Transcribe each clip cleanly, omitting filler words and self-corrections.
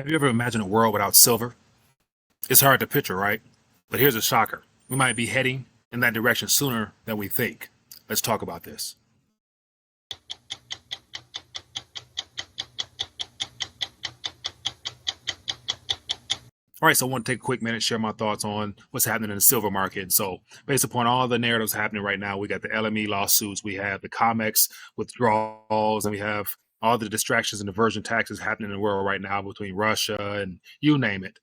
Have you ever imagined a world without silver? It's hard to picture, right? But here's a shocker. We might be heading in that direction sooner than we think. Let's talk about this. All right, so I want to take a quick minute, share my thoughts on what's happening in the silver market. So based upon all the narratives happening right now, we got the LME lawsuits, we have the COMEX withdrawals, and we have all the distractions and diversion taxes happening in the world right now between Russia and you name it.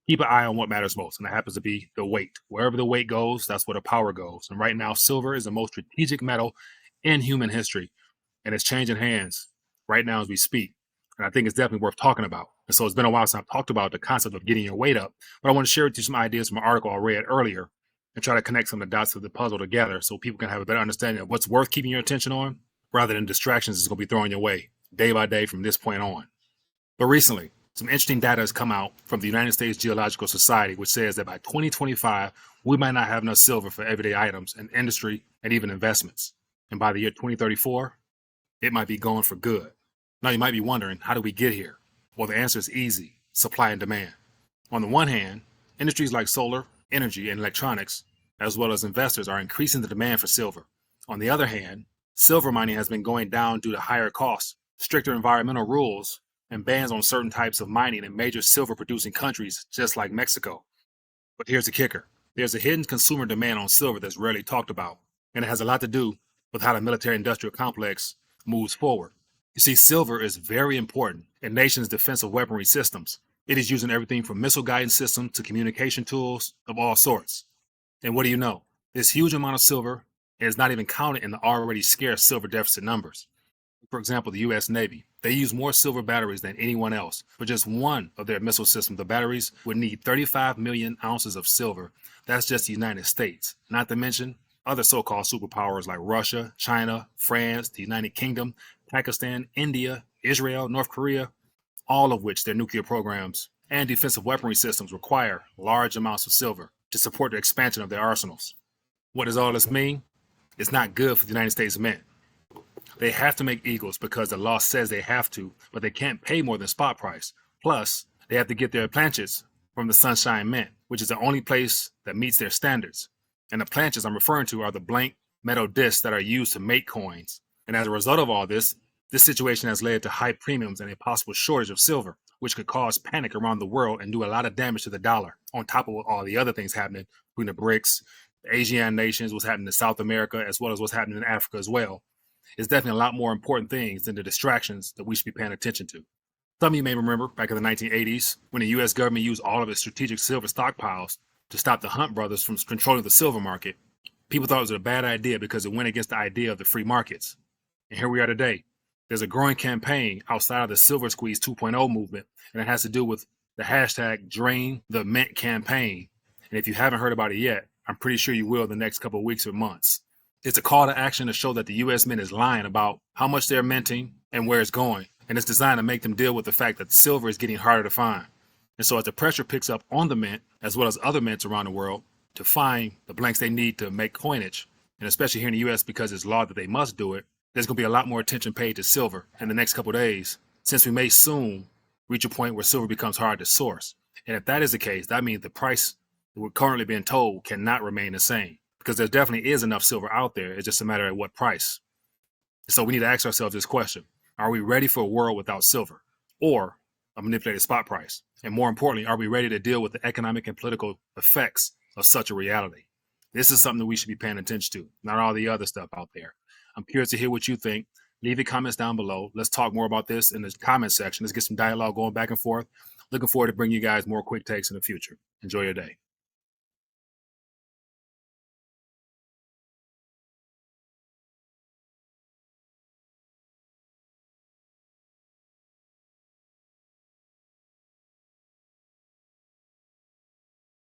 Keep an eye on what matters most, and that happens to be the weight. Wherever the weight goes, that's where the power goes. And right now, silver is the most strategic metal in human history, and it's changing hands right now as we speak. And I think it's definitely worth talking about. And so it's been a while since I've talked about the concept of getting your weight up, but I want to share with you some ideas from an article I read earlier and try to connect some of the dots of the puzzle together so people can have a better understanding of what's worth keeping your attention on rather than distractions that's going to be thrown your way day by day from this point on. But recently, some interesting data has come out from the United States Geological Society, which says that by 2025, we might not have enough silver for everyday items in industry and even investments. And by the year 2034, it might be gone for good. Now, you might be wondering, how do we get here? Well, the answer is easy: supply and demand. On the one hand, industries like solar, energy, and electronics, as well as investors, are increasing the demand for silver. On the other hand, silver mining has been going down due to higher costs, stricter environmental rules, and bans on certain types of mining in major silver-producing countries, just like Mexico. But here's the kicker. There's a hidden consumer demand on silver that's rarely talked about, and it has a lot to do with how the military-industrial complex moves forward. You see, silver is very important in nations' defensive weaponry systems. It is used in everything from missile guidance systems to communication tools of all sorts. And what do you know? This huge amount of silver is not even counted in the already scarce silver deficit numbers. For example, the U.S. Navy, they use more silver batteries than anyone else. For just one of their missile systems, the batteries would need 35 million ounces of silver. That's just the United States, not to mention other so-called superpowers like Russia, China, France, the United Kingdom, Pakistan, India, Israel, North Korea, all of which their nuclear programs and defensive weaponry systems require large amounts of silver to support the expansion of their arsenals. What does all this mean? It's not good for the United States Mint. They have to make eagles because the law says they have to, but they can't pay more than spot price. Plus, they have to get their planches from the Sunshine Mint, which is the only place that meets their standards. And the planches I'm referring to are the blank metal discs that are used to make coins. And as a result of all this situation has led to high premiums and a possible shortage of silver, which could cause panic around the world and do a lot of damage to the dollar, on top of all the other things happening between the BRICS, the Asian nations, what's happening in South America, as well as what's happening in Africa as well. It's definitely a lot more important things than the distractions that we should be paying attention to. Some of you may remember back in the 1980s when the U.S. government used all of its strategic silver stockpiles to stop the Hunt brothers from controlling the silver market. People thought it was a bad idea because it went against the idea of the free markets. And here we are today. There's a growing campaign outside of the SilverSqueeze 2.0 movement, and it has to do with the hashtag Drain the Mint campaign. And if you haven't heard about it yet, I'm pretty sure you will in the next couple of weeks or months. It's a call to action to show that the U.S. Mint is lying about how much they're minting and where it's going. And it's designed to make them deal with the fact that silver is getting harder to find. And so as the pressure picks up on the mint, as well as other mints around the world, to find the blanks they need to make coinage, and especially here in the U.S. because it's law that they must do it, there's going to be a lot more attention paid to silver in the next couple of days, since we may soon reach a point where silver becomes hard to source. And if that is the case, that means the price that we're currently being told cannot remain the same, because there definitely is enough silver out there. It's just a matter of what price. So we need to ask ourselves this question: are we ready for a world without silver or a manipulated spot price? And more importantly, are we ready to deal with the economic and political effects of such a reality? This is something that we should be paying attention to, not all the other stuff out there. I'm curious to hear what you think. Leave your comments down below. Let's talk more about this in the comment section. Let's get some dialogue going back and forth. Looking forward to bringing you guys more quick takes in the future. Enjoy your day.